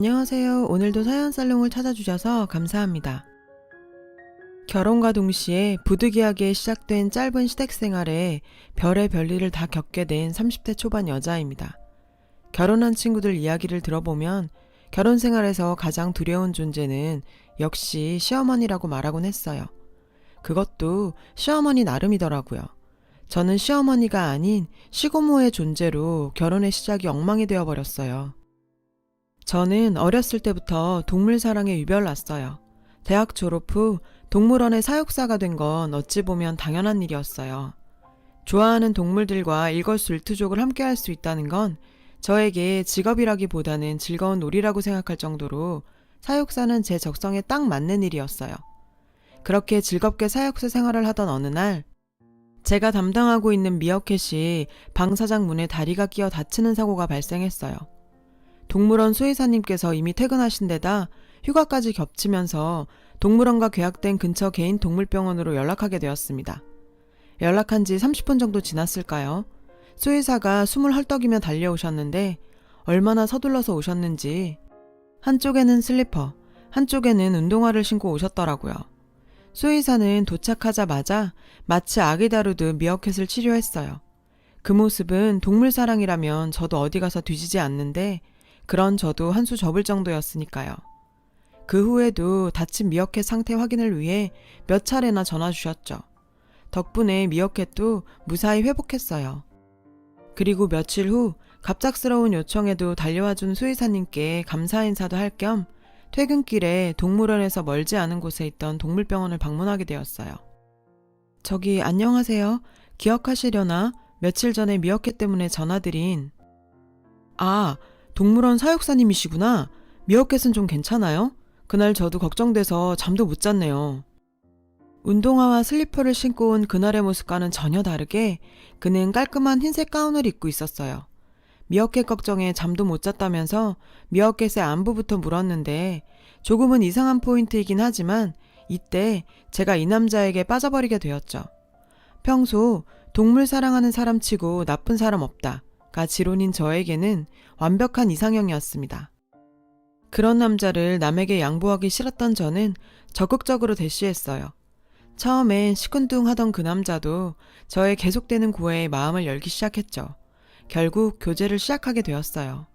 안녕하세요. 오늘도 사연살롱을 찾아주셔서 감사합니다. 결혼과 동시에 부득이하게 시작된 짧은 시댁생활에 별의 별일을 다 겪게 된 30대 초반 여자입니다. 결혼한 친구들 이야기를 들어보면 결혼 생활에서 가장 두려운 존재는 역시 시어머니라고 말하곤 했어요. 그것도 시어머니 나름이더라고요. 저는 시어머니가 아닌 시고모의 존재로 결혼의 시작이 엉망이 되어버렸어요. 저는 어렸을 때부터 동물 사랑에 유별났어요. 대학 졸업 후 동물원의 사육사가 된 건 어찌 보면 당연한 일이었어요. 좋아하는 동물들과 일거수일투족을 함께 할 수 있다는 건 저에게 직업이라기보다는 즐거운 놀이라고 생각할 정도로 사육사는 제 적성에 딱 맞는 일이었어요. 그렇게 즐겁게 사육사 생활을 하던 어느 날 제가 담당하고 있는 미어캣이 방 사장 문에 다리가 끼어 다치는 사고가 발생했어요. 동물원 수의사님께서 이미 퇴근하신 데다 휴가까지 겹치면서 동물원과 계약된 근처 개인 동물병원으로 연락하게 되었습니다. 연락한 지 30분 정도 지났을까요? 수의사가 숨을 헐떡이며 달려오셨는데 얼마나 서둘러서 오셨는지 한쪽에는 슬리퍼, 한쪽에는 운동화를 신고 오셨더라고요. 수의사는 도착하자마자 마치 아기 다루듯 미어캣을 치료했어요. 그 모습은 동물 사랑이라면 저도 어디 가서 뒤지지 않는데 그런 저도 한 수 접을 정도였으니까요. 그 후에도 다친 미어캣 상태 확인을 위해 몇 차례나 전화 주셨죠. 덕분에 미어캣도 무사히 회복했어요. 그리고 며칠 후 갑작스러운 요청에도 달려와준 수의사님께 감사 인사도 할 겸 퇴근길에 동물원에서 멀지 않은 곳에 있던 동물병원을 방문하게 되었어요. 저기 안녕하세요. 기억하시려나? 며칠 전에 미어캣 때문에 전화드린. 아, 동물원 사육사님이시구나. 미어캣은 좀 괜찮아요? 그날 저도 걱정돼서 잠도 못 잤네요. 운동화와 슬리퍼를 신고 온 그날의 모습과는 전혀 다르게 그는 깔끔한 흰색 가운을 입고 있었어요. 미어캣 걱정에 잠도 못 잤다면서 미어캣의 안부부터 물었는데 조금은 이상한 포인트이긴 하지만 이때 제가 이 남자에게 빠져버리게 되었죠. 평소 동물 사랑하는 사람치고 나쁜 사람 없다가 지론인 저에게는 완벽한 이상형이었습니다. 그런 남자를 남에게 양보하기 싫었던 저는 적극적으로 대시했어요. 처음엔 시큰둥하던 그 남자도 저의 계속되는 구애에 마음을 열기 시작했죠. 결국 교제를 시작하게 되었어요.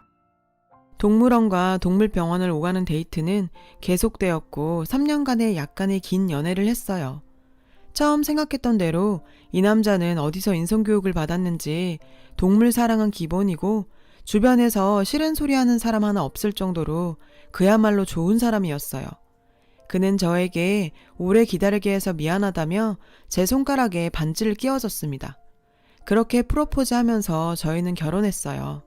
동물원과 동물병원을 오가는 데이트는 계속되었고 3년간의 약간의 긴 연애를 했어요. 처음 생각했던 대로 이 남자는 어디서 인성교육을 받았는지 동물 사랑은 기본이고 주변에서 싫은 소리 하는 사람 하나 없을 정도로 그야말로 좋은 사람이었어요. 그는 저에게 오래 기다리게 해서 미안하다며 제 손가락에 반지를 끼워줬습니다. 그렇게 프로포즈하면서 저희는 결혼했어요.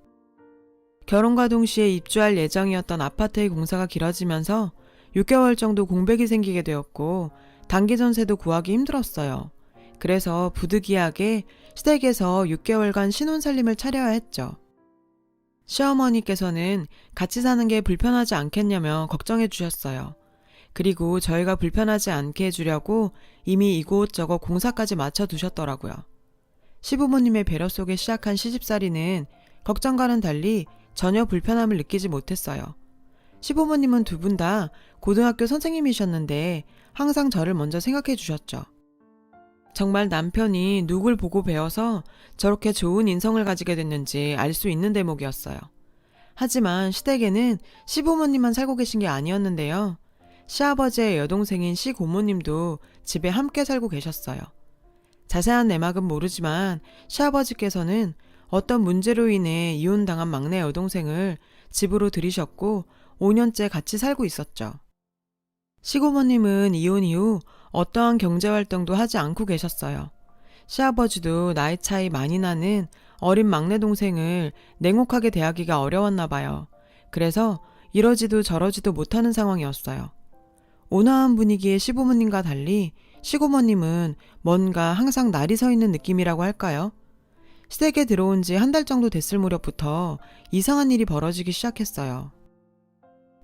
결혼과 동시에 입주할 예정이었던 아파트의 공사가 길어지면서 6개월 정도 공백이 생기게 되었고 단기 전세도 구하기 힘들었어요. 그래서 부득이하게 시댁에서 6개월간 신혼살림을 차려야 했죠. 시어머니께서는 같이 사는 게 불편하지 않겠냐며 걱정해 주셨어요. 그리고 저희가 불편하지 않게 해주려고 이미 이곳저곳 공사까지 맞춰두셨더라고요. 시부모님의 배려 속에 시작한 시집살이는 걱정과는 달리 전혀 불편함을 느끼지 못했어요. 시부모님은 두 분 다 고등학교 선생님이셨는데 항상 저를 먼저 생각해 주셨죠. 정말 남편이 누굴 보고 배워서 저렇게 좋은 인성을 가지게 됐는지 알 수 있는 대목이었어요. 하지만 시댁에는 시부모님만 살고 계신 게 아니었는데요. 시아버지의 여동생인 시고모님도 집에 함께 살고 계셨어요. 자세한 내막은 모르지만 시아버지께서는 어떤 문제로 인해 이혼당한 막내 여동생을 집으로 들이셨고 5년째 같이 살고 있었죠. 시고모님은 이혼 이후 어떠한 경제활동도 하지 않고 계셨어요. 시아버지도 나이 차이 많이 나는 어린 막내 동생을 냉혹하게 대하기가 어려웠나 봐요. 그래서 이러지도 저러지도 못하는 상황이었어요. 온화한 분위기의 시부모님과 달리 시고모님은 뭔가 항상 날이 서 있는 느낌이라고 할까요? 시댁에 들어온 지 한 달 정도 됐을 무렵부터 이상한 일이 벌어지기 시작했어요.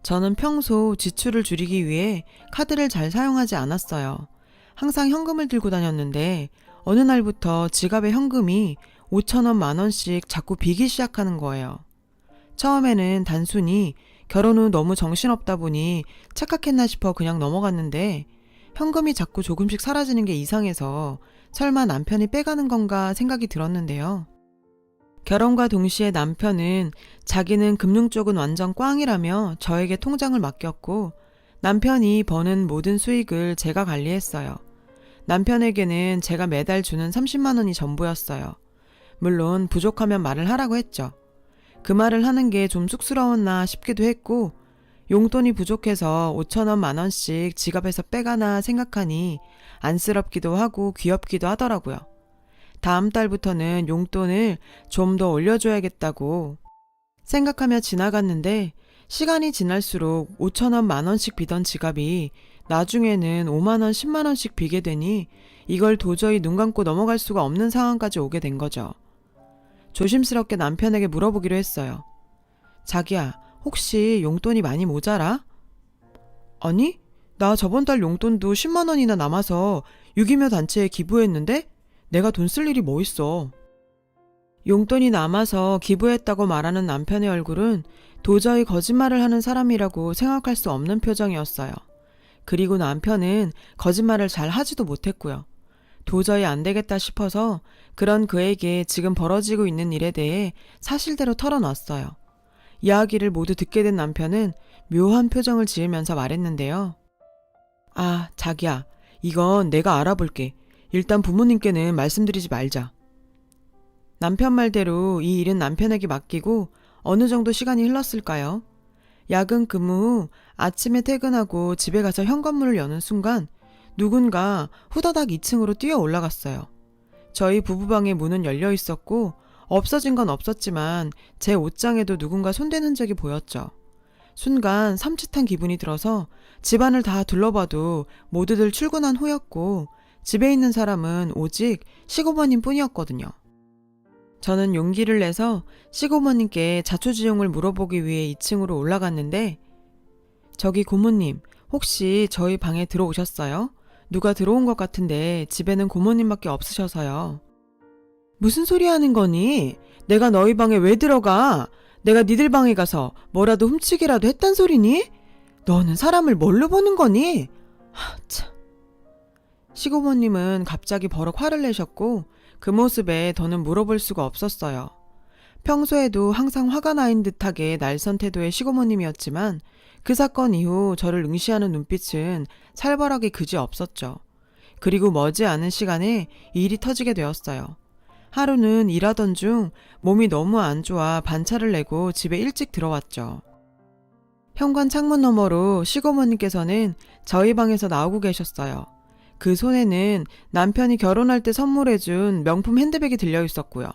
저는 평소 지출을 줄이기 위해 카드를 잘 사용하지 않았어요. 항상 현금을 들고 다녔는데 어느 날부터 지갑에 현금이 5,000원, 10,000원씩 자꾸 비기 시작하는 거예요. 처음에는 단순히 결혼 후 너무 정신없다 보니 착각했나 싶어 그냥 넘어갔는데 현금이 자꾸 조금씩 사라지는 게 이상해서 설마 남편이 빼가는 건가 생각이 들었는데요. 결혼과 동시에 남편은 자기는 금융 쪽은 완전 꽝이라며 저에게 통장을 맡겼고 남편이 버는 모든 수익을 제가 관리했어요. 남편에게는 제가 매달 주는 30만 원이 전부였어요. 물론 부족하면 말을 하라고 했죠. 그 말을 하는 게 좀 쑥스러웠나 싶기도 했고 용돈이 부족해서 5천 원, 만 원씩 지갑에서 빼가나 생각하니 안쓰럽기도 하고 귀엽기도 하더라고요. 다음 달부터는 용돈을 좀 더 올려줘야겠다고 생각하며 지나갔는데 시간이 지날수록 5천 원, 만 원씩 비던 지갑이 나중에는 5만 원, 10만 원씩 비게 되니 이걸 도저히 눈 감고 넘어갈 수가 없는 상황까지 오게 된 거죠. 조심스럽게 남편에게 물어보기로 했어요. 자기야, 혹시 용돈이 많이 모자라? 아니, 나 저번 달 용돈도 10만 원이나 남아서 유기묘 단체에 기부했는데 내가 돈 쓸 일이 뭐 있어. 용돈이 남아서 기부했다고 말하는 남편의 얼굴은 도저히 거짓말을 하는 사람이라고 생각할 수 없는 표정이었어요. 그리고 남편은 거짓말을 잘 하지도 못했고요. 도저히 안 되겠다 싶어서 그런 그에게 지금 벌어지고 있는 일에 대해 사실대로 털어놨어요. 이야기를 모두 듣게 된 남편은 묘한 표정을 지으면서 말했는데요. 아, 자기야, 이건 내가 알아볼게. 일단 부모님께는 말씀드리지 말자. 남편 말대로 이 일은 남편에게 맡기고 어느 정도 시간이 흘렀을까요? 야근 근무 후 아침에 퇴근하고 집에 가서 현관문을 여는 순간 누군가 후다닥 2층으로 뛰어 올라갔어요. 저희 부부방의 문은 열려 있었고 없어진 건 없었지만 제 옷장에도 누군가 손댄 흔적이 보였죠. 순간 삼짓한 기분이 들어서 집안을 다 둘러봐도 모두들 출근한 후였고 집에 있는 사람은 오직 시고모님 뿐이었거든요. 저는 용기를 내서 시고모님께 자초지종을 물어보기 위해 2층으로 올라갔는데 저기 고모님, 혹시 저희 방에 들어오셨어요? 누가 들어온 것 같은데 집에는 고모님밖에 없으셔서요. 무슨 소리 하는 거니? 내가 너희 방에 왜 들어가? 내가 니들 방에 가서 뭐라도 훔치기라도 했단 소리니? 너는 사람을 뭘로 보는 거니? 참. 시고모님은 갑자기 버럭 화를 내셨고 그 모습에 더는 물어볼 수가 없었어요. 평소에도 항상 화가 나인 듯하게 날선 태도의 시고모님이었지만 그 사건 이후 저를 응시하는 눈빛은 살벌하게 그지 없었죠. 그리고 머지않은 시간에 일이 터지게 되었어요. 하루는 일하던 중 몸이 너무 안 좋아 반차를 내고 집에 일찍 들어왔죠. 현관 창문 너머로 시고모님께서는 저희 방에서 나오고 계셨어요. 그 손에는 남편이 결혼할 때 선물해준 명품 핸드백이 들려 있었고요.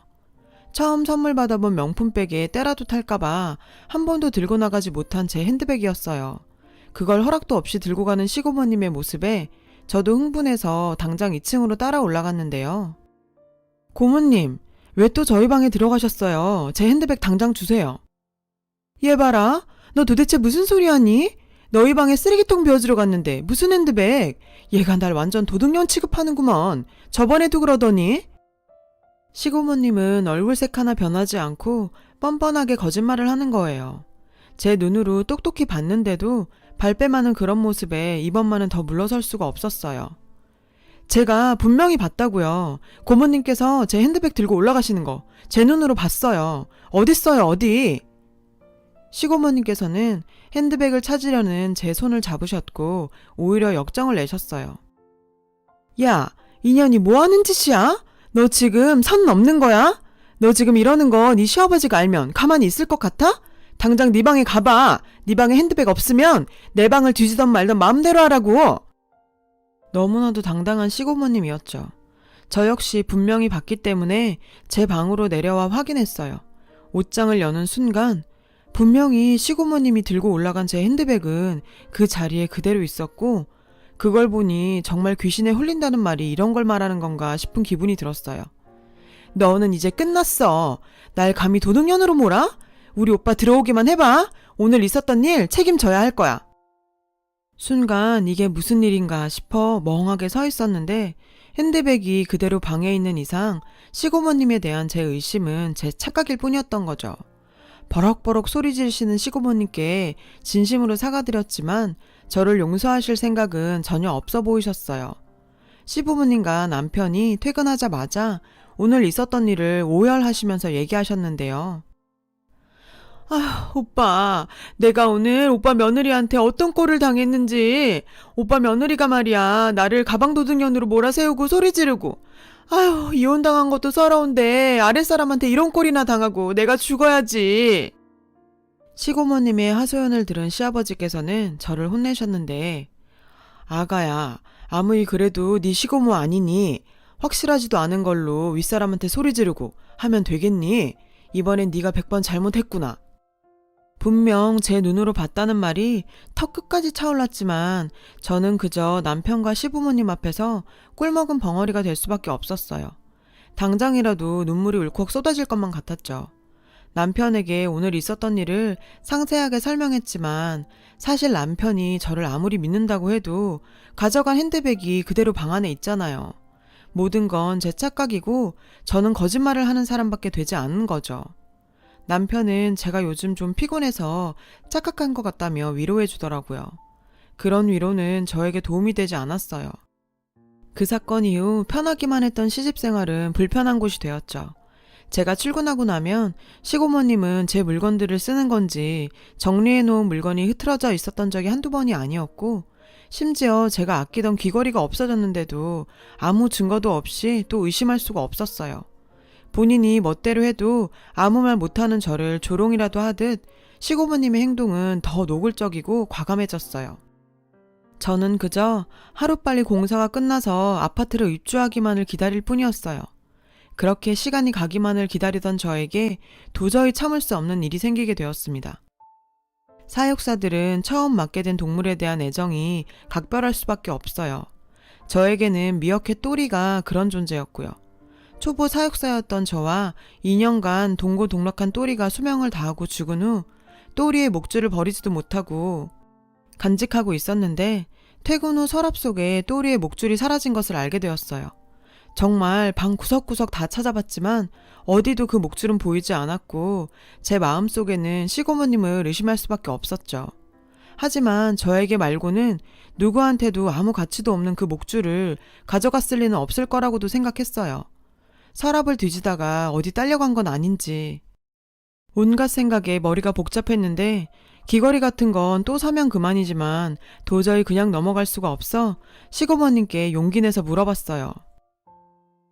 처음 선물 받아본 명품백에 때라도 탈까봐 한 번도 들고 나가지 못한 제 핸드백이었어요. 그걸 허락도 없이 들고 가는 시고모님의 모습에 저도 흥분해서 당장 2층으로 따라 올라갔는데요. 고모님, 왜 또 저희 방에 들어가셨어요? 제 핸드백 당장 주세요. 얘 봐라, 너 도대체 무슨 소리 하니? 너희 방에 쓰레기통 비워주러 갔는데 무슨 핸드백? 얘가 날 완전 도둑년 취급하는구먼. 저번에도 그러더니. 시고모님은 얼굴색 하나 변하지 않고 뻔뻔하게 거짓말을 하는 거예요. 제 눈으로 똑똑히 봤는데도 발뺌하는 그런 모습에 이번만은 더 물러설 수가 없었어요. 제가 분명히 봤다고요. 고모님께서 제 핸드백 들고 올라가시는 거 제 눈으로 봤어요. 어딨어요, 어디? 시고모님께서는 핸드백을 찾으려는 제 손을 잡으셨고 오히려 역정을 내셨어요. 야, 이년이 뭐하는 짓이야? 너 지금 선 넘는 거야? 너 지금 이러는 거 네 시아버지가 알면 가만히 있을 것 같아? 당장 네 방에 가봐. 네 방에 핸드백 없으면 내 방을 뒤지던 말던 마음대로 하라고. 너무나도 당당한 시고모님이었죠. 저 역시 분명히 봤기 때문에 제 방으로 내려와 확인했어요. 옷장을 여는 순간 분명히 시고모님이 들고 올라간 제 핸드백은 그 자리에 그대로 있었고 그걸 보니 정말 귀신에 홀린다는 말이 이런 걸 말하는 건가 싶은 기분이 들었어요. 너는 이제 끝났어. 날 감히 도둑년으로 몰아? 우리 오빠 들어오기만 해봐. 오늘 있었던 일 책임져야 할 거야. 순간 이게 무슨 일인가 싶어 멍하게 서 있었는데 핸드백이 그대로 방에 있는 이상 시고모님에 대한 제 의심은 제 착각일 뿐이었던 거죠. 버럭버럭 소리 지르시는 시고모님께 진심으로 사과드렸지만 저를 용서하실 생각은 전혀 없어 보이셨어요. 시부모님과 남편이 퇴근하자마자 오늘 있었던 일을 오열하시면서 얘기하셨는데요. 아, 오빠, 내가 오늘 오빠 며느리한테 어떤 꼴을 당했는지, 오빠 며느리가 말이야, 나를 가방도둑년으로 몰아세우고 소리 지르고, 아휴, 이혼당한 것도 서러운데 아랫사람한테 이런 꼴이나 당하고 내가 죽어야지. 시고모님의 하소연을 들은 시아버지께서는 저를 혼내셨는데, 아가야, 아무리 그래도 네 시고모 아니니? 확실하지도 않은 걸로 윗사람한테 소리 지르고 하면 되겠니? 이번엔 네가 100번 잘못했구나. 분명 제 눈으로 봤다는 말이 턱 끝까지 차올랐지만 저는 그저 남편과 시부모님 앞에서 꿀먹은 벙어리가 될 수밖에 없었어요. 당장이라도 눈물이 울컥 쏟아질 것만 같았죠. 남편에게 오늘 있었던 일을 상세하게 설명했지만 사실 남편이 저를 아무리 믿는다고 해도 가져간 핸드백이 그대로 방 안에 있잖아요. 모든 건 제 착각이고 저는 거짓말을 하는 사람밖에 되지 않은 거죠. 남편은 제가 요즘 좀 피곤해서 착각한 것 같다며 위로해 주더라고요. 그런 위로는 저에게 도움이 되지 않았어요. 그 사건 이후 편하기만 했던 시집생활은 불편한 곳이 되었죠. 제가 출근하고 나면 시고모님은 제 물건들을 쓰는 건지 정리해 놓은 물건이 흐트러져 있었던 적이 한두 번이 아니었고 심지어 제가 아끼던 귀걸이가 없어졌는데도 아무 증거도 없이 또 의심할 수가 없었어요. 본인이 멋대로 해도 아무 말 못하는 저를 조롱이라도 하듯 시고모님의 행동은 더 노골적이고 과감해졌어요. 저는 그저 하루빨리 공사가 끝나서 아파트를 입주하기만을 기다릴 뿐이었어요. 그렇게 시간이 가기만을 기다리던 저에게 도저히 참을 수 없는 일이 생기게 되었습니다. 사육사들은 처음 맡게 된 동물에 대한 애정이 각별할 수밖에 없어요. 저에게는 미어캣 또리가 그런 존재였고요. 초보 사육사였던 저와 2년간 동고동락한 또리가 수명을 다하고 죽은 후 또리의 목줄을 버리지도 못하고 간직하고 있었는데 퇴근 후 서랍 속에 또리의 목줄이 사라진 것을 알게 되었어요. 정말 방 구석구석 다 찾아봤지만 어디도 그 목줄은 보이지 않았고 제 마음속에는 시고모님을 의심할 수밖에 없었죠. 하지만 저에게 말고는 누구한테도 아무 가치도 없는 그 목줄을 가져갔을 리는 없을 거라고도 생각했어요. 서랍을 뒤지다가 어디 딸려간 건 아닌지 온갖 생각에 머리가 복잡했는데 귀걸이 같은 건 또 사면 그만이지만 도저히 그냥 넘어갈 수가 없어 시고모님께 용기 내서 물어봤어요.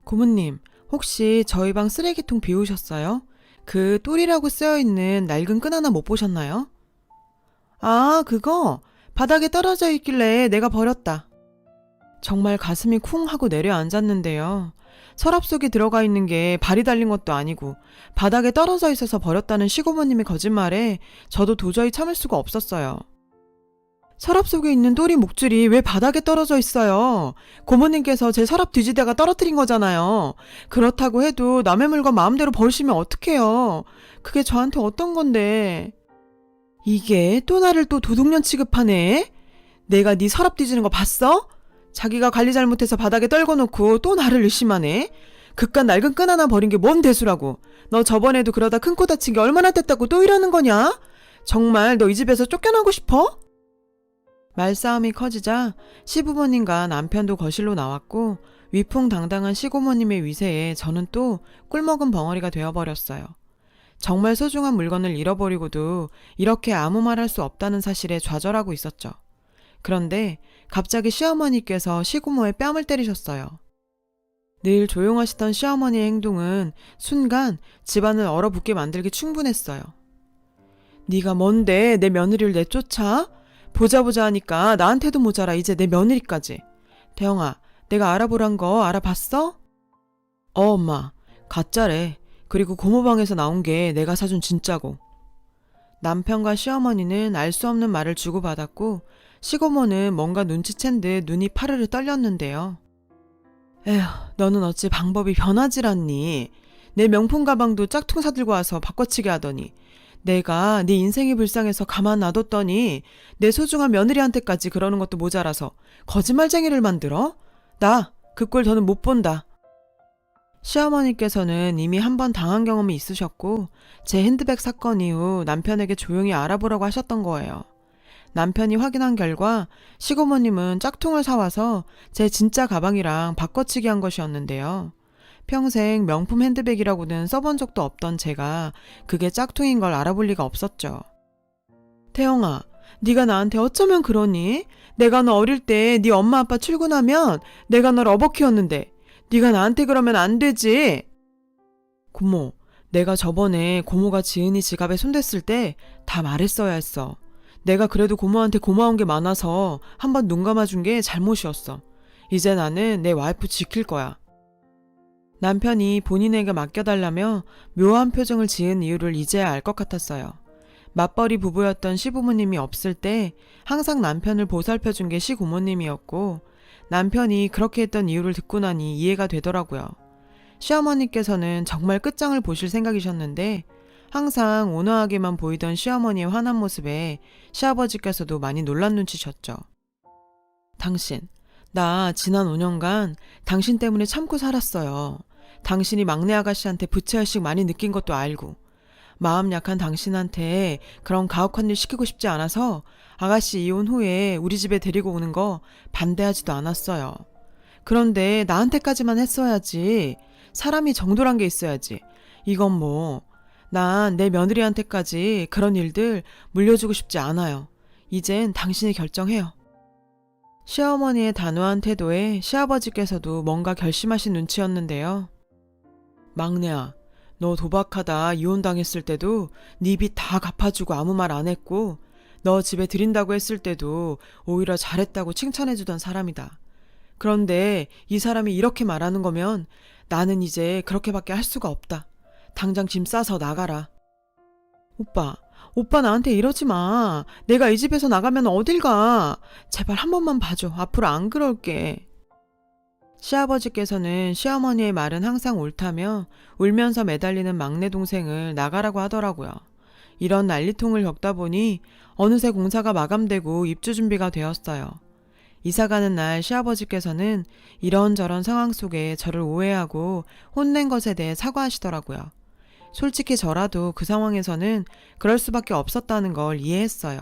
고모님, 혹시 저희 방 쓰레기통 비우셨어요? 그 똘이라고 쓰여있는 낡은 끈 하나 못 보셨나요? 아, 그거 바닥에 떨어져 있길래 내가 버렸다. 정말 가슴이 쿵 하고 내려앉았는데요. 서랍 속에 들어가 있는 게 발이 달린 것도 아니고 바닥에 떨어져 있어서 버렸다는 시고모님의 거짓말에 저도 도저히 참을 수가 없었어요. 서랍 속에 있는 또리 목줄이 왜 바닥에 떨어져 있어요? 고모님께서 제 서랍 뒤지다가 떨어뜨린 거잖아요. 그렇다고 해도 남의 물건 마음대로 버리시면 어떡해요? 그게 저한테 어떤 건데. 이게 또 나를 또 도둑년 취급하네? 내가 네 서랍 뒤지는 거 봤어? 자기가 관리 잘못해서 바닥에 떨궈놓고 또 나를 의심하네? 그깟 낡은 끈 하나 버린 게 뭔 대수라고. 너 저번에도 그러다 큰 코 다친 게 얼마나 됐다고 또 이러는 거냐? 정말 너 이 집에서 쫓겨나고 싶어? 말싸움이 커지자 시부모님과 남편도 거실로 나왔고 위풍당당한 시고모님의 위세에 저는 또 꿀먹은 벙어리가 되어버렸어요. 정말 소중한 물건을 잃어버리고도 이렇게 아무 말 할 수 없다는 사실에 좌절하고 있었죠. 그런데 갑자기 시어머니께서 시고모의 뺨을 때리셨어요. 늘 조용하시던 시어머니의 행동은 순간 집안을 얼어붙게 만들기 충분했어요. 네가 뭔데 내 며느리를 내쫓아? 보자 하니까 나한테도 모자라 이제 내 며느리까지. 대영아, 내가 알아보란 거 알아봤어? 엄마, 가짜래. 그리고 고모방에서 나온 게 내가 사준 진짜고. 남편과 시어머니는 알 수 없는 말을 주고받았고 시고모는 뭔가 눈치챈 듯 눈이 파르르 떨렸는데요. 에휴, 너는 어찌 방법이 변하질 않니? 내 명품 가방도 짝퉁 사들고 와서 바꿔치기 하더니 내가 네 인생이 불쌍해서 가만 놔뒀더니 내 소중한 며느리한테까지 그러는 것도 모자라서 거짓말쟁이를 만들어? 나 그 꼴 더는 못 본다. 시어머니께서는 이미 한 번 당한 경험이 있으셨고 제 핸드백 사건 이후 남편에게 조용히 알아보라고 하셨던 거예요. 남편이 확인한 결과 시고모님은 짝퉁을 사와서 제 진짜 가방이랑 바꿔치기 한 것이었는데요. 평생 명품 핸드백이라고는 써본 적도 없던 제가 그게 짝퉁인 걸 알아볼 리가 없었죠. 태영아, 네가 나한테 어쩌면 그러니? 내가 너 어릴 때 네 엄마 아빠 출근하면 내가 널 업어 키웠는데 네가 나한테 그러면 안 되지. 고모, 내가 저번에 고모가 지은이 지갑에 손댔을 때 다 말했어야 했어. 내가 그래도 고모한테 고마운 게 많아서 한번 눈 감아준 게 잘못이었어. 이제 나는 내 와이프 지킬 거야. 남편이 본인에게 맡겨달라며 묘한 표정을 지은 이유를 이제야 알 것 같았어요. 맞벌이 부부였던 시부모님이 없을 때 항상 남편을 보살펴준 게 시고모님이었고 남편이 그렇게 했던 이유를 듣고 나니 이해가 되더라고요. 시어머니께서는 정말 끝장을 보실 생각이셨는데 항상 온화하게만 보이던 시어머니의 화난 모습에 시아버지께서도 많이 놀란 눈치셨죠. 당신, 나 지난 5년간 당신 때문에 참고 살았어요. 당신이 막내 아가씨한테 부채의식 많이 느낀 것도 알고 마음 약한 당신한테 그런 가혹한 일 시키고 싶지 않아서 아가씨 이혼 후에 우리 집에 데리고 오는 거 반대하지도 않았어요. 그런데 나한테까지만 했어야지. 사람이 정도란 게 있어야지. 이건 뭐, 난 내 며느리한테까지 그런 일들 물려주고 싶지 않아요. 이젠 당신이 결정해요. 시어머니의 단호한 태도에 시아버지께서도 뭔가 결심하신 눈치였는데요. 막내야, 너 도박하다 이혼당했을 때도 네 빚 다 갚아주고 아무 말 안 했고 너 집에 들인다고 했을 때도 오히려 잘했다고 칭찬해주던 사람이다. 그런데 이 사람이 이렇게 말하는 거면 나는 이제 그렇게밖에 할 수가 없다. 당장 짐 싸서 나가라. 오빠 나한테 이러지 마. 내가 이 집에서 나가면 어딜 가. 제발 한 번만 봐줘. 앞으로 안 그럴게. 시아버지께서는 시어머니의 말은 항상 옳다며 울면서 매달리는 막내 동생을 나가라고 하더라고요. 이런 난리통을 겪다 보니 어느새 공사가 마감되고 입주 준비가 되었어요. 이사가는 날 시아버지께서는 이런저런 상황 속에 저를 오해하고 혼낸 것에 대해 사과하시더라고요. 솔직히 저라도 그 상황에서는 그럴 수밖에 없었다는 걸 이해했어요.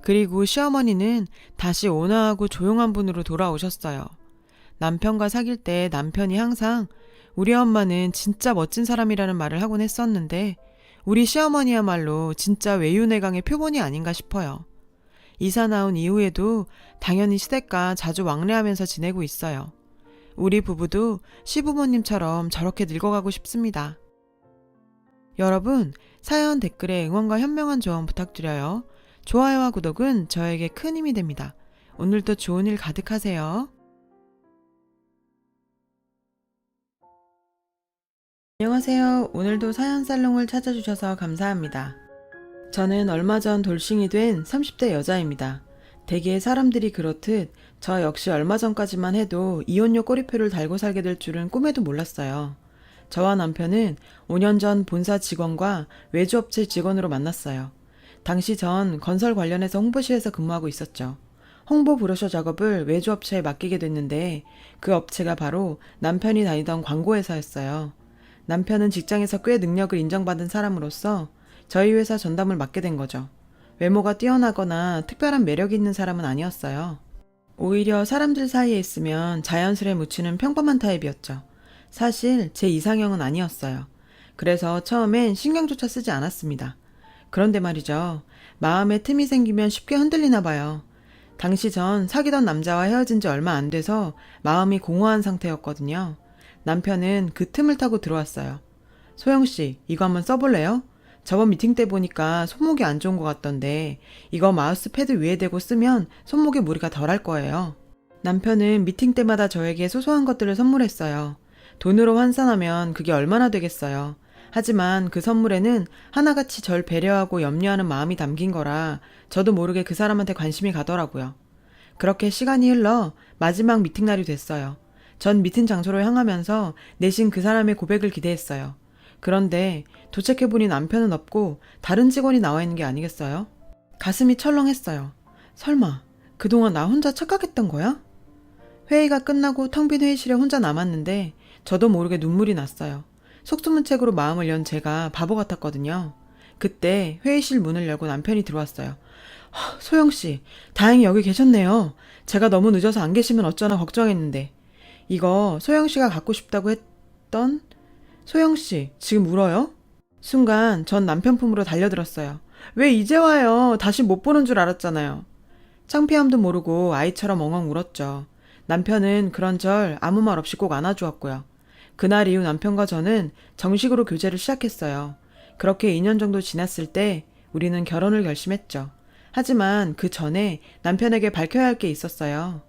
그리고 시어머니는 다시 온화하고 조용한 분으로 돌아오셨어요. 남편과 사귈 때 남편이 항상 우리 엄마는 진짜 멋진 사람이라는 말을 하곤 했었는데 우리 시어머니야말로 진짜 외유내강의 표본이 아닌가 싶어요. 이사 나온 이후에도 당연히 시댁과 자주 왕래하면서 지내고 있어요. 우리 부부도 시부모님처럼 저렇게 늙어가고 싶습니다. 여러분, 사연 댓글에 응원과 현명한 조언 부탁드려요. 좋아요와 구독은 저에게 큰 힘이 됩니다. 오늘도 좋은 일 가득하세요. 안녕하세요. 오늘도 사연 살롱을 찾아주셔서 감사합니다. 저는 얼마 전 돌싱이 된 30대 여자입니다. 대개 사람들이 그렇듯 저 역시 얼마 전까지만 해도 이혼료 꼬리표를 달고 살게 될 줄은 꿈에도 몰랐어요. 저와 남편은 5년 전 본사 직원과 외주업체 직원으로 만났어요. 당시 전 건설 관련해서 홍보실에서 근무하고 있었죠. 홍보 브로셔 작업을 외주업체에 맡기게 됐는데 그 업체가 바로 남편이 다니던 광고회사였어요. 남편은 직장에서 꽤 능력을 인정받은 사람으로서 저희 회사 전담을 맡게 된 거죠. 외모가 뛰어나거나 특별한 매력이 있는 사람은 아니었어요. 오히려 사람들 사이에 있으면 자연스레 묻히는 평범한 타입이었죠. 사실 제 이상형은 아니었어요. 그래서 처음엔 신경조차 쓰지 않았습니다. 그런데 말이죠. 마음에 틈이 생기면 쉽게 흔들리나 봐요. 당시 전 사귀던 남자와 헤어진 지 얼마 안 돼서 마음이 공허한 상태였거든요. 남편은 그 틈을 타고 들어왔어요. 소영씨, 이거 한번 써볼래요? 저번 미팅 때 보니까 손목이 안 좋은 것 같던데 이거 마우스 패드 위에 대고 쓰면 손목에 무리가 덜할 거예요. 남편은 미팅 때마다 저에게 소소한 것들을 선물했어요. 돈으로 환산하면 그게 얼마나 되겠어요. 하지만 그 선물에는 하나같이 절 배려하고 염려하는 마음이 담긴 거라 저도 모르게 그 사람한테 관심이 가더라고요. 그렇게 시간이 흘러 마지막 미팅 날이 됐어요. 전 미팅 장소로 향하면서 내심 그 사람의 고백을 기대했어요. 그런데 도착해보니 남편은 없고 다른 직원이 나와 있는 게 아니겠어요? 가슴이 철렁했어요. 설마 그동안 나 혼자 착각했던 거야? 회의가 끝나고 텅 빈 회의실에 혼자 남았는데 저도 모르게 눈물이 났어요. 속수무책으로 마음을 연 제가 바보 같았거든요. 그때 회의실 문을 열고 남편이 들어왔어요. 소영씨, 다행히 여기 계셨네요. 제가 너무 늦어서 안 계시면 어쩌나 걱정했는데. 이거 소영씨가 갖고 싶다고 했던? 소영씨, 지금 울어요? 순간 전 남편 품으로 달려들었어요. 왜 이제 와요? 다시 못 보는 줄 알았잖아요. 창피함도 모르고 아이처럼 엉엉 울었죠. 남편은 그런 절 아무 말 없이 꼭 안아주었고요. 그날 이후 남편과 저는 정식으로 교제를 시작했어요. 그렇게 2년 정도 지났을 때 우리는 결혼을 결심했죠. 하지만 그 전에 남편에게 밝혀야 할 게 있었어요.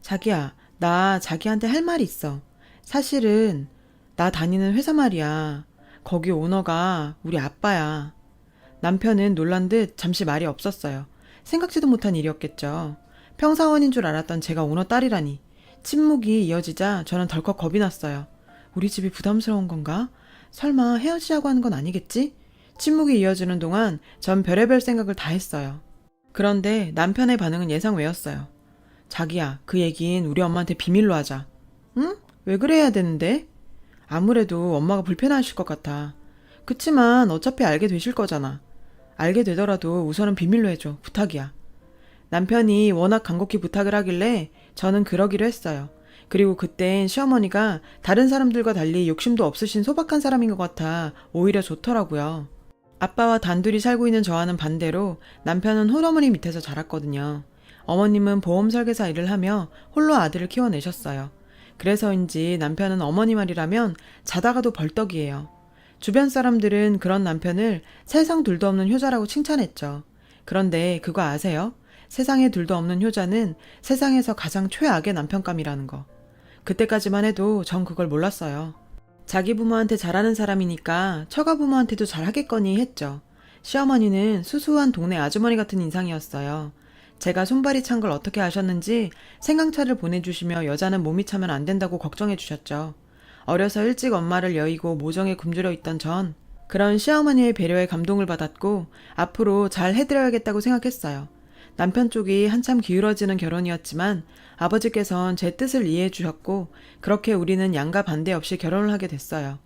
자기야, 나 자기한테 할 말이 있어. 사실은 나 다니는 회사 말이야. 거기 오너가 우리 아빠야. 남편은 놀란 듯 잠시 말이 없었어요. 생각지도 못한 일이었겠죠. 평사원인 줄 알았던 제가 오너 딸이라니. 침묵이 이어지자 저는 덜컥 겁이 났어요. 우리 집이 부담스러운 건가? 설마 헤어지자고 하는 건 아니겠지? 침묵이 이어지는 동안 전 별의별 생각을 다 했어요. 그런데 남편의 반응은 예상 외였어요. 자기야, 그 얘긴 우리 엄마한테 비밀로 하자. 응? 왜 그래야 되는데? 아무래도 엄마가 불편하실 것 같아. 그치만 어차피 알게 되실 거잖아. 알게 되더라도 우선은 비밀로 해줘. 부탁이야. 남편이 워낙 간곡히 부탁을 하길래 저는 그러기로 했어요. 그리고 그땐 시어머니가 다른 사람들과 달리 욕심도 없으신 소박한 사람인 것 같아 오히려 좋더라고요. 아빠와 단둘이 살고 있는 저와는 반대로 남편은 홀어머니 밑에서 자랐거든요. 어머님은 보험 설계사 일을 하며 홀로 아들을 키워내셨어요. 그래서인지 남편은 어머니 말이라면 자다가도 벌떡이에요. 주변 사람들은 그런 남편을 세상 둘도 없는 효자라고 칭찬했죠. 그런데 그거 아세요? 세상에 둘도 없는 효자는 세상에서 가장 최악의 남편감이라는 거. 그때까지만 해도 전 그걸 몰랐어요. 자기 부모한테 잘하는 사람이니까 처가 부모한테도 잘하겠거니 했죠. 시어머니는 수수한 동네 아주머니 같은 인상이었어요. 제가 손발이 찬 걸 어떻게 아셨는지 생강차를 보내주시며 여자는 몸이 차면 안 된다고 걱정해 주셨죠. 어려서 일찍 엄마를 여의고 모정에 굶주려 있던 전 그런 시어머니의 배려에 감동을 받았고 앞으로 잘 해드려야겠다고 생각했어요. 남편 쪽이 한참 기울어지는 결혼이었지만 아버지께선 제 뜻을 이해해 주셨고 그렇게 우리는 양가 반대 없이 결혼을 하게 됐어요.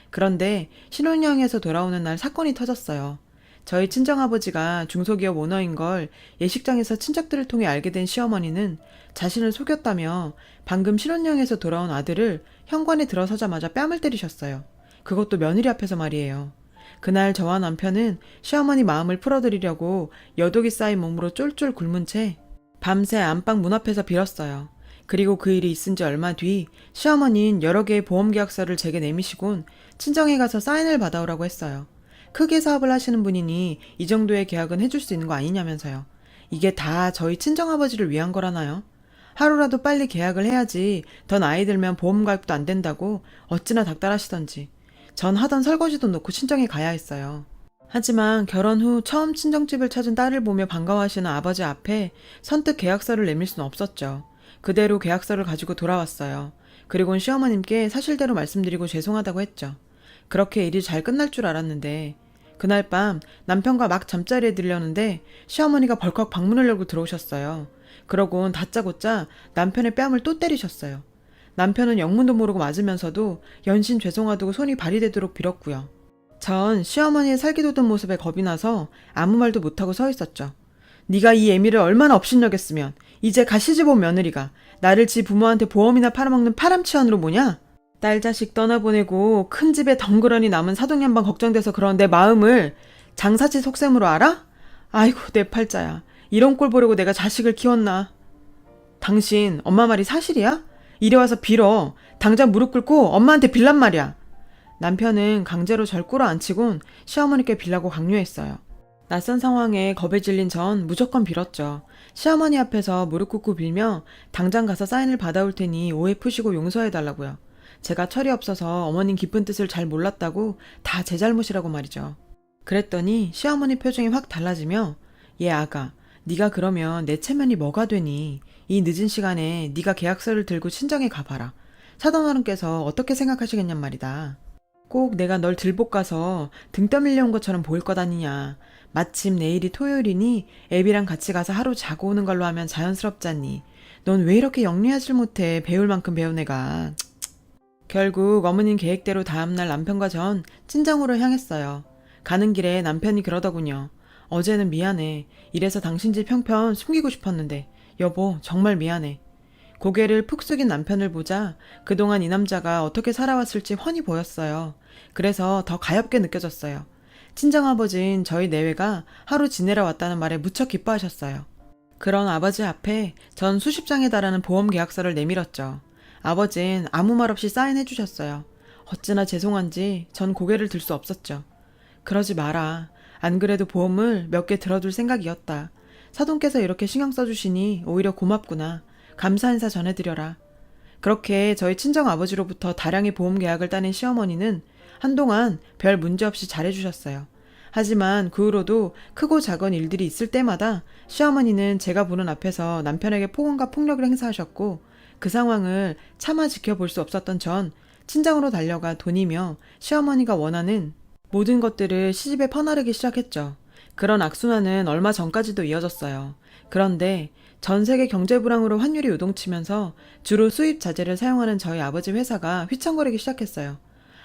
그런데 신혼여행에서 돌아오는 날 사건이 터졌어요. 저희 친정아버지가 중소기업 오너인 걸 예식장에서 친척들을 통해 알게 된 시어머니는 자신을 속였다며 방금 신혼여행에서 돌아온 아들을 현관에 들어서자마자 뺨을 때리셨어요. 그것도 며느리 앞에서 말이에요. 그날 저와 남편은 시어머니 마음을 풀어드리려고 여독이 쌓인 몸으로 쫄쫄 굶은 채 밤새 안방 문 앞에서 빌었어요. 그리고 그 일이 있은 지 얼마 뒤 시어머니는 여러 개의 보험계약서를 제게 내미시곤 친정에 가서 사인을 받아오라고 했어요. 크게 사업을 하시는 분이니 이 정도의 계약은 해줄 수 있는 거 아니냐면서요. 이게 다 저희 친정아버지를 위한 거라나요? 하루라도 빨리 계약을 해야지 더 나이 들면 보험 가입도 안 된다고 어찌나 닥달하시던지. 전 하던 설거지도 놓고 친정에 가야 했어요. 하지만 결혼 후 처음 친정집을 찾은 딸을 보며 반가워하시는 아버지 앞에 선뜻 계약서를 내밀 수는 없었죠. 그대로 계약서를 가지고 돌아왔어요. 그리고는 시어머님께 사실대로 말씀드리고 죄송하다고 했죠. 그렇게 일이 잘 끝날 줄 알았는데 그날 밤 남편과 막 잠자리에 들려는데 시어머니가 벌컥 방문을 열고 들어오셨어요. 그러곤 다짜고짜 남편의 뺨을 또 때리셨어요. 남편은 영문도 모르고 맞으면서도 연신 죄송하다고 손이 발이 되도록 빌었고요. 전 시어머니의 살기돋은 모습에 겁이 나서 아무 말도 못하고 서 있었죠. 네가 이 애미를 얼마나 업신여겼으면 이제 가시집 온 며느리가 나를 지 부모한테 보험이나 팔아먹는 파람치한으로 보냐? 딸 자식 떠나보내고 큰 집에 덩그러니 남은 사돈양반 걱정돼서 그런 내 마음을 장사치 속셈으로 알아? 아이고 내 팔자야. 이런 꼴 보려고 내가 자식을 키웠나. 당신 엄마 말이 사실이야? 이리 와서 빌어. 당장 무릎 꿇고 엄마한테 빌란 말이야. 남편은 강제로 절 끌어안치곤 시어머니께 빌라고 강요했어요. 낯선 상황에 겁에 질린 전 무조건 빌었죠. 시어머니 앞에서 무릎 꿇고 빌며 당장 가서 사인을 받아올 테니 오해 푸시고 용서해달라고요. 제가 철이 없어서 어머님 깊은 뜻을 잘 몰랐다고 다 제 잘못이라고 말이죠. 그랬더니 시어머니 표정이 확 달라지며 얘 아가, 네가 그러면 내 체면이 뭐가 되니? 이 늦은 시간에 네가 계약서를 들고 친정에 가봐라. 사돈어른께서 어떻게 생각하시겠냔 말이다. 꼭 내가 널 들볶아서 등 떠밀려 온 것처럼 보일 것 아니냐. 마침 내일이 토요일이니 애비랑 같이 가서 하루 자고 오는 걸로 하면 자연스럽잖니. 넌 왜 이렇게 영리하질 못해. 배울 만큼 배운 애가. 결국 어머님 계획대로 다음날 남편과 전 친정으로 향했어요. 가는 길에 남편이 그러더군요. 어제는 미안해. 이래서 당신 집 형편 숨기고 싶었는데 여보 정말 미안해. 고개를 푹 숙인 남편을 보자 그동안 이 남자가 어떻게 살아왔을지 훤히 보였어요. 그래서 더 가엾게 느껴졌어요. 친정아버진 저희 내외가 하루 지내러 왔다는 말에 무척 기뻐하셨어요. 그런 아버지 앞에 전 수십 장에 달하는 보험 계약서를 내밀었죠. 아버진 아무 말 없이 사인해 주셨어요. 어찌나 죄송한지 전 고개를 들 수 없었죠. 그러지 마라. 안 그래도 보험을 몇 개 들어둘 생각이었다. 사돈께서 이렇게 신경 써주시니 오히려 고맙구나. 감사 인사 전해드려라. 그렇게 저희 친정아버지로부터 다량의 보험 계약을 따낸 시어머니는 한동안 별 문제 없이 잘해주셨어요. 하지만 그 후로도 크고 작은 일들이 있을 때마다 시어머니는 제가 보는 앞에서 남편에게 폭언과 폭력을 행사하셨고 그 상황을 차마 지켜볼 수 없었던 전 친정으로 달려가 돈이며 시어머니가 원하는 모든 것들을 시집에 퍼나르기 시작했죠. 그런 악순환은 얼마 전까지도 이어졌어요. 그런데 전 세계 경제 불황으로 환율이 요동치면서 주로 수입 자재를 사용하는 저희 아버지 회사가 휘청거리기 시작했어요.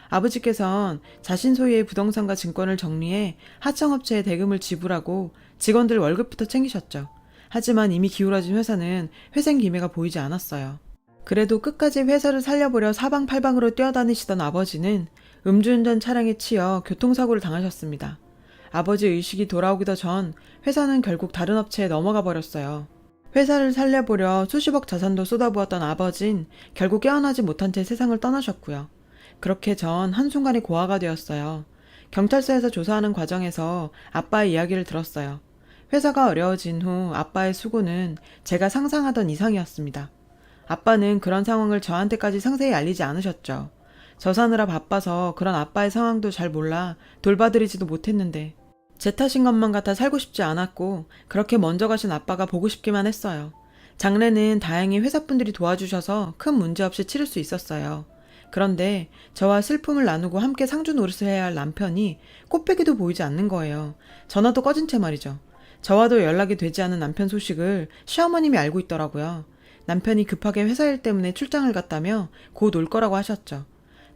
아버지께선 자신 소유의 부동산과 증권을 정리해 하청업체에 대금을 지불하고 직원들 월급부터 챙기셨죠. 하지만 이미 기울어진 회사는 회생 기미가 보이지 않았어요. 그래도 끝까지 회사를 살려보려 사방팔방으로 뛰어다니시던 아버지는 음주운전 차량에 치여 교통사고를 당하셨습니다. 아버지 의식이 돌아오기도 전 회사는 결국 다른 업체에 넘어가 버렸어요. 회사를 살려보려 수십억 자산도 쏟아부었던 아버진 결국 깨어나지 못한 채 세상을 떠나셨고요. 그렇게 전 한순간에 고아가 되었어요. 경찰서에서 조사하는 과정에서 아빠의 이야기를 들었어요. 회사가 어려워진 후 아빠의 수고는 제가 상상하던 이상이었습니다. 아빠는 그런 상황을 저한테까지 상세히 알리지 않으셨죠. 저 사느라 바빠서 그런 아빠의 상황도 잘 몰라 돌봐드리지도 못했는데 제 탓인 것만 같아 살고 싶지 않았고 그렇게 먼저 가신 아빠가 보고 싶기만 했어요. 장례는 다행히 회사분들이 도와주셔서 큰 문제 없이 치를 수 있었어요. 그런데 저와 슬픔을 나누고 함께 상주 노릇을 해야 할 남편이 꽃배기도 보이지 않는 거예요. 전화도 꺼진 채 말이죠. 저와도 연락이 되지 않은 남편 소식을 시어머님이 알고 있더라고요. 남편이 급하게 회사 일 때문에 출장을 갔다며 곧 올 거라고 하셨죠.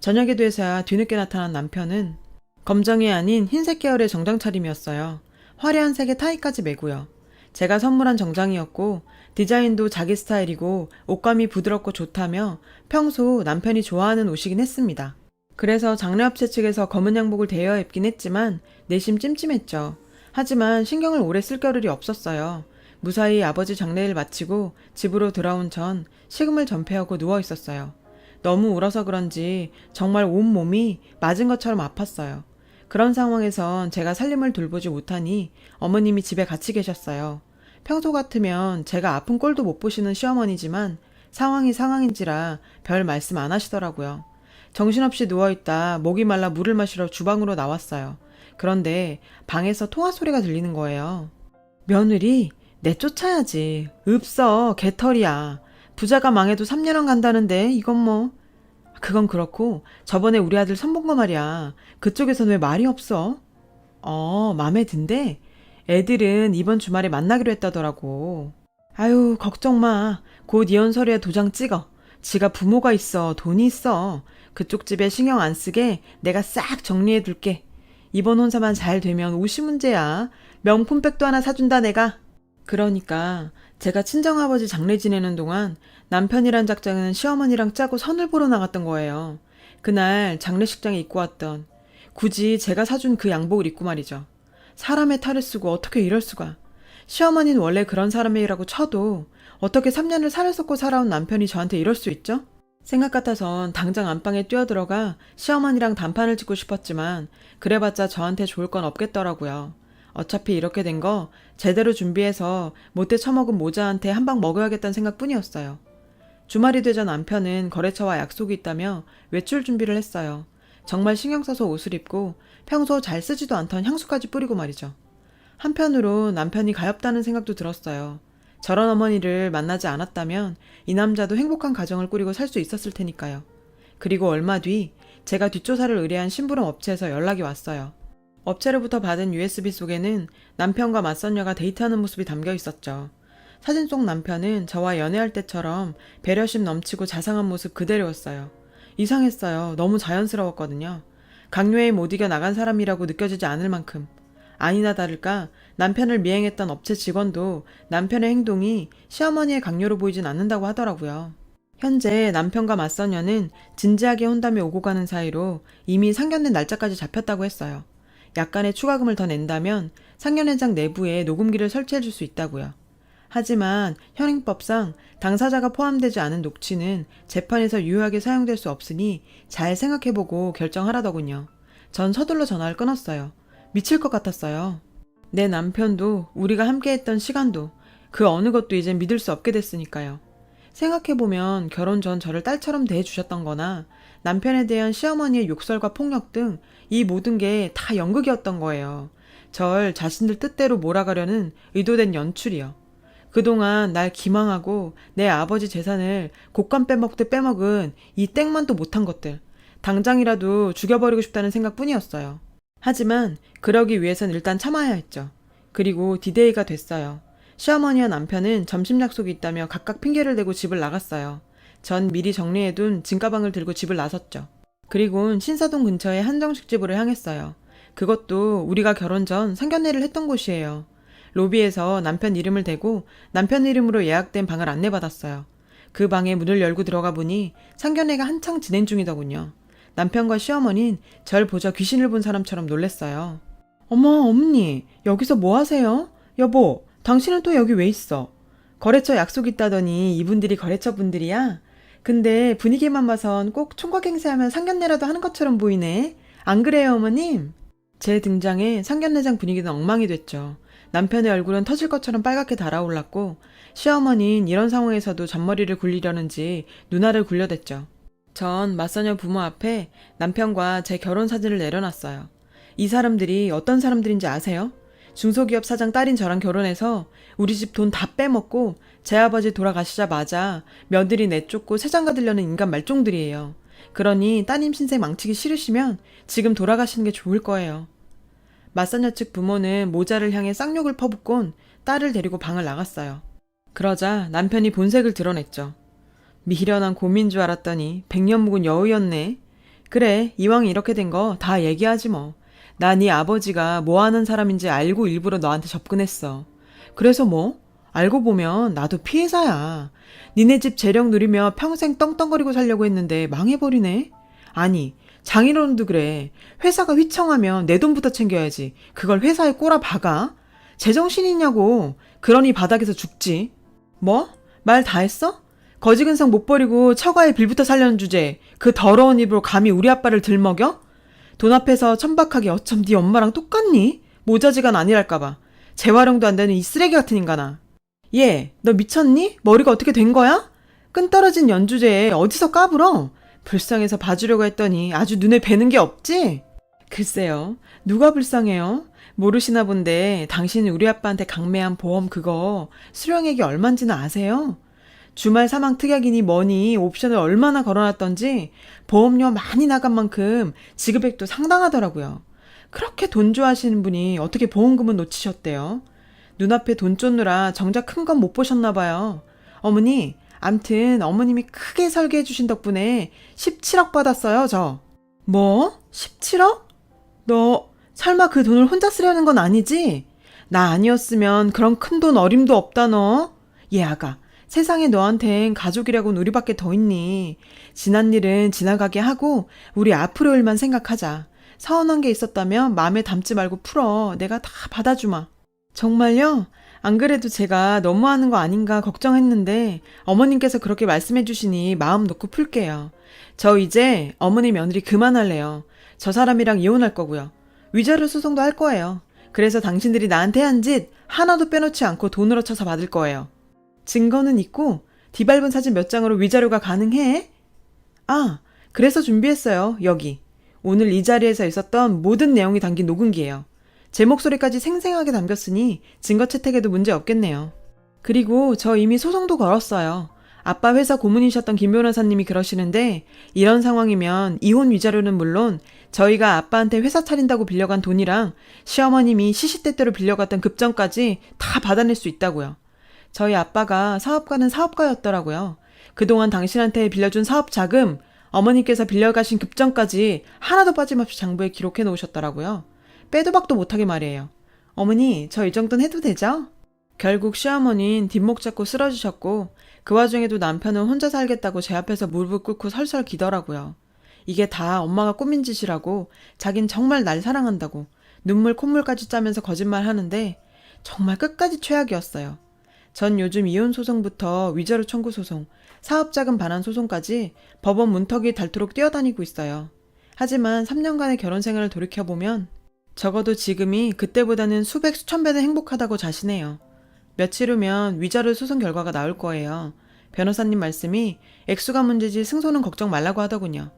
저녁이 돼서야 뒤늦게 나타난 남편은 검정이 아닌 흰색 계열의 정장 차림이었어요. 화려한 색의 타이까지 매고요. 제가 선물한 정장이었고 디자인도 자기 스타일이고 옷감이 부드럽고 좋다며 평소 남편이 좋아하는 옷이긴 했습니다. 그래서 장례업체 측에서 검은 양복을 대여 입긴 했지만 내심 찜찜했죠. 하지만 신경을 오래 쓸 겨를이 없었어요. 무사히 아버지 장례를 마치고 집으로 돌아온 전 식음을 전폐하고 누워 있었어요. 너무 울어서 그런지 정말 온몸이 맞은 것처럼 아팠어요. 그런 상황에선 제가 살림을 돌보지 못하니 어머님이 집에 같이 계셨어요. 평소 같으면 제가 아픈 꼴도 못 보시는 시어머니지만 상황이 상황인지라 별 말씀 안 하시더라고요. 정신없이 누워있다 목이 말라 물을 마시러 주방으로 나왔어요. 그런데 방에서 통화 소리가 들리는 거예요. 며느리 내쫓아야지. 없어 개털이야. 부자가 망해도 3년은 간다는데 이건 뭐. 그건 그렇고 저번에 우리 아들 선본 거 말이야. 그쪽에선 왜 말이 없어? 맘에 든대. 애들은 이번 주말에 만나기로 했다더라고. 아유 걱정 마. 곧 이혼 서류에 도장 찍어. 지가 부모가 있어. 돈이 있어. 그쪽 집에 신경 안 쓰게 내가 싹 정리해 둘게. 이번 혼사만 잘 되면 옷이 문제야. 명품백도 하나 사준다 내가. 그러니까 제가 친정아버지 장례 지내는 동안 남편이란 작자는 시어머니랑 짜고 선을 보러 나갔던 거예요. 그날 장례식장에 입고 왔던 굳이 제가 사준 그 양복을 입고 말이죠. 사람의 탈을 쓰고 어떻게 이럴 수가. 시어머니는 원래 그런 사람이라고 쳐도 어떻게 3년을 살을 썩고 살아온 남편이 저한테 이럴 수 있죠? 생각 같아선 당장 안방에 뛰어들어가 시어머니랑 단판을 짓고 싶었지만 그래봤자 저한테 좋을 건 없겠더라고요. 어차피 이렇게 된 거 제대로 준비해서 못돼 처먹은 모자한테 한 방 먹어야겠다는 생각뿐이었어요. 주말이 되자 남편은 거래처와 약속이 있다며 외출 준비를 했어요. 정말 신경 써서 옷을 입고 평소 잘 쓰지도 않던 향수까지 뿌리고 말이죠. 한편으로 남편이 가엾다는 생각도 들었어요. 저런 어머니를 만나지 않았다면 이 남자도 행복한 가정을 꾸리고 살 수 있었을 테니까요. 그리고 얼마 뒤 제가 뒷조사를 의뢰한 심부름 업체에서 연락이 왔어요. 업체로부터 받은 USB 속에는 남편과 맞선녀가 데이트하는 모습이 담겨 있었죠. 사진 속 남편은 저와 연애할 때처럼 배려심 넘치고 자상한 모습 그대로였어요. 이상했어요. 너무 자연스러웠거든요. 강요에 못 이겨 나간 사람이라고 느껴지지 않을 만큼. 아니나 다를까 남편을 미행했던 업체 직원도 남편의 행동이 시어머니의 강요로 보이진 않는다고 하더라고요. 현재 남편과 맞서녀는 진지하게 혼담이 오고 가는 사이로 이미 상견례 날짜까지 잡혔다고 했어요. 약간의 추가금을 더 낸다면 상견례장 내부에 녹음기를 설치해 줄 수 있다고요. 하지만 현행법상 당사자가 포함되지 않은 녹취는 재판에서 유효하게 사용될 수 없으니 잘 생각해보고 결정하라더군요. 전 서둘러 전화를 끊었어요. 미칠 것 같았어요. 내 남편도 우리가 함께했던 시간도 그 어느 것도 이젠 믿을 수 없게 됐으니까요. 생각해보면 결혼 전 저를 딸처럼 대해주셨던 거나 남편에 대한 시어머니의 욕설과 폭력 등 이 모든 게 다 연극이었던 거예요. 절 자신들 뜻대로 몰아가려는 의도된 연출이요. 그동안 날 기망하고 내 아버지 재산을 곶감 빼먹듯 빼먹은 이 땡만도 못한 것들. 당장이라도 죽여버리고 싶다는 생각뿐이었어요. 하지만 그러기 위해선 일단 참아야 했죠. 그리고 디데이가 됐어요. 시어머니와 남편은 점심 약속이 있다며 각각 핑계를 대고 집을 나갔어요. 전 미리 정리해둔 짐가방을 들고 집을 나섰죠. 그리고는 신사동 근처의 한정식 집으로 향했어요. 그것도 우리가 결혼 전 상견례를 했던 곳이에요. 로비에서 남편 이름을 대고 남편 이름으로 예약된 방을 안내받았어요. 그 방에 문을 열고 들어가 보니 상견례가 한창 진행 중이더군요. 남편과 시어머니는 절 보자 귀신을 본 사람처럼 놀랬어요. 어머, 어머니, 여기서 뭐 하세요? 여보, 당신은 또 여기 왜 있어? 거래처 약속 있다더니 이분들이 거래처 분들이야? 근데 분위기만 봐선 꼭 총각 행세하면 상견례라도 하는 것처럼 보이네. 안 그래요, 어머님? 제 등장에 상견례장 분위기는 엉망이 됐죠. 남편의 얼굴은 터질 것처럼 빨갛게 달아올랐고 시어머니는 이런 상황에서도 잔머리를 굴리려는지 누나를 굴려댔죠. 전 맞서녀 부모 앞에 남편과 제 결혼 사진을 내려놨어요. 이 사람들이 어떤 사람들인지 아세요? 중소기업 사장 딸인 저랑 결혼해서 우리 집 돈 다 빼먹고 제 아버지 돌아가시자마자 며느리 내쫓고 세장가 들려는 인간 말종들이에요. 그러니 따님 신생 망치기 싫으시면 지금 돌아가시는 게 좋을 거예요. 맞선녀 측 부모는 모자를 향해 쌍욕을 퍼붓곤 딸을 데리고 방을 나갔어요. 그러자 남편이 본색을 드러냈죠. 미련한 곰인 줄 알았더니 백년 묵은 여우였네. 그래, 이왕 이렇게 된 거 다 얘기하지 뭐. 나 네 아버지가 뭐 하는 사람인지 알고 일부러 너한테 접근했어. 그래서 뭐? 알고 보면 나도 피해자야. 니네 집 재력 누리며 평생 떵떵거리고 살려고 했는데 망해버리네. 아니, 장인어른도 그래. 회사가 휘청하면 내 돈부터 챙겨야지. 그걸 회사에 꼬라 박아? 제정신이냐고. 그러니 바닥에서 죽지. 뭐? 말 다 했어? 거지근성 못 버리고 처가에 빌부터 살려는 주제. 그 더러운 입으로 감히 우리 아빠를 들먹여? 돈 앞에서 천박하게 어쩜 네 엄마랑 똑같니? 모자지간 아니랄까봐. 재활용도 안 되는 이 쓰레기 같은 인간아. 얘, 너 미쳤니? 머리가 어떻게 된 거야? 끈 떨어진 연주제에 어디서 까불어? 불쌍해서 봐주려고 했더니 아주 눈에 뵈는 게 없지? 글쎄요. 누가 불쌍해요? 모르시나 본데 당신이 우리 아빠한테 강매한 보험 그거 수령액이 얼만지는 아세요? 주말 사망 특약이니 뭐니 옵션을 얼마나 걸어놨던지 보험료 많이 나간 만큼 지급액도 상당하더라고요. 그렇게 돈 좋아하시는 분이 어떻게 보험금은 놓치셨대요? 눈앞에 돈 쫓느라 정작 큰 건 못 보셨나 봐요. 어머니, 암튼 어머님이 크게 설계해 주신 덕분에 17억 받았어요, 저. 뭐? 17억? 너 설마 그 돈을 혼자 쓰려는 건 아니지? 나 아니었으면 그런 큰 돈 어림도 없다 너. 얘 아가, 세상에 너한텐 가족이라고는 우리밖에 더 있니. 지난 일은 지나가게 하고 우리 앞으로 일만 생각하자. 서운한 게 있었다면 마음에 담지 말고 풀어. 내가 다 받아주마. 정말요? 안 그래도 제가 너무하는 거 아닌가 걱정했는데 어머님께서 그렇게 말씀해 주시니 마음 놓고 풀게요. 저 이제 어머니 며느리 그만할래요. 저 사람이랑 이혼할 거고요. 위자료 소송도 할 거예요. 그래서 당신들이 나한테 한 짓 하나도 빼놓지 않고 돈으로 쳐서 받을 거예요. 증거는 있고 뒤밟은 사진 몇 장으로 위자료가 가능해? 아, 그래서 준비했어요. 여기. 오늘 이 자리에서 있었던 모든 내용이 담긴 녹음기예요. 제 목소리까지 생생하게 담겼으니 증거 채택에도 문제 없겠네요. 그리고 저 이미 소송도 걸었어요. 아빠 회사 고문이셨던 김 변호사님이 그러시는데 이런 상황이면 이혼 위자료는 물론 저희가 아빠한테 회사 차린다고 빌려간 돈이랑 시어머님이 시시때때로 빌려갔던 급전까지 다 받아낼 수 있다고요. 저희 아빠가 사업가는 사업가였더라고요. 그동안 당신한테 빌려준 사업 자금 어머니께서 빌려가신 급전까지 하나도 빠짐없이 장부에 기록해 놓으셨더라고요. 빼도 박도 못하게 말이에요. 어머니, 저 이 정도는 해도 되죠? 결국 시어머니는 뒷목 잡고 쓰러지셨고 그 와중에도 남편은 혼자 살겠다고 제 앞에서 무릎 꿇고 설설 기더라고요. 이게 다 엄마가 꾸민 짓이라고, 자긴 정말 날 사랑한다고 눈물 콧물까지 짜면서 거짓말 하는데 정말 끝까지 최악이었어요. 전 요즘 이혼 소송부터 위자료 청구 소송, 사업자금 반환 소송까지 법원 문턱이 닳도록 뛰어다니고 있어요. 하지만 3년간의 결혼 생활을 돌이켜보면 적어도 지금이 그때보다는 수백 수천 배는 행복하다고 자신해요. 며칠 후면 위자료 소송 결과가 나올 거예요. 변호사님 말씀이 액수가 문제지 승소는 걱정 말라고 하더군요.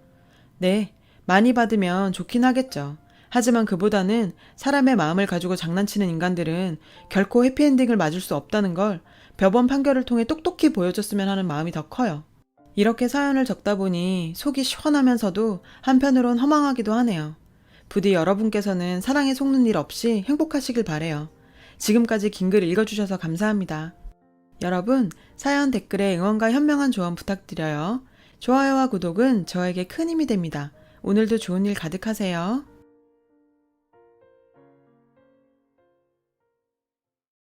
네, 많이 받으면 좋긴 하겠죠. 하지만 그보다는 사람의 마음을 가지고 장난치는 인간들은 결코 해피엔딩을 맞을 수 없다는 걸 법원 판결을 통해 똑똑히 보여줬으면 하는 마음이 더 커요. 이렇게 사연을 적다 보니 속이 시원하면서도 한편으론 허망하기도 하네요. 부디 여러분께서는 사랑에 속는 일 없이 행복하시길 바래요. 지금까지 긴 글 읽어주셔서 감사합니다. 여러분, 사연 댓글에 응원과 현명한 조언 부탁드려요. 좋아요와 구독은 저에게 큰 힘이 됩니다. 오늘도 좋은 일 가득하세요.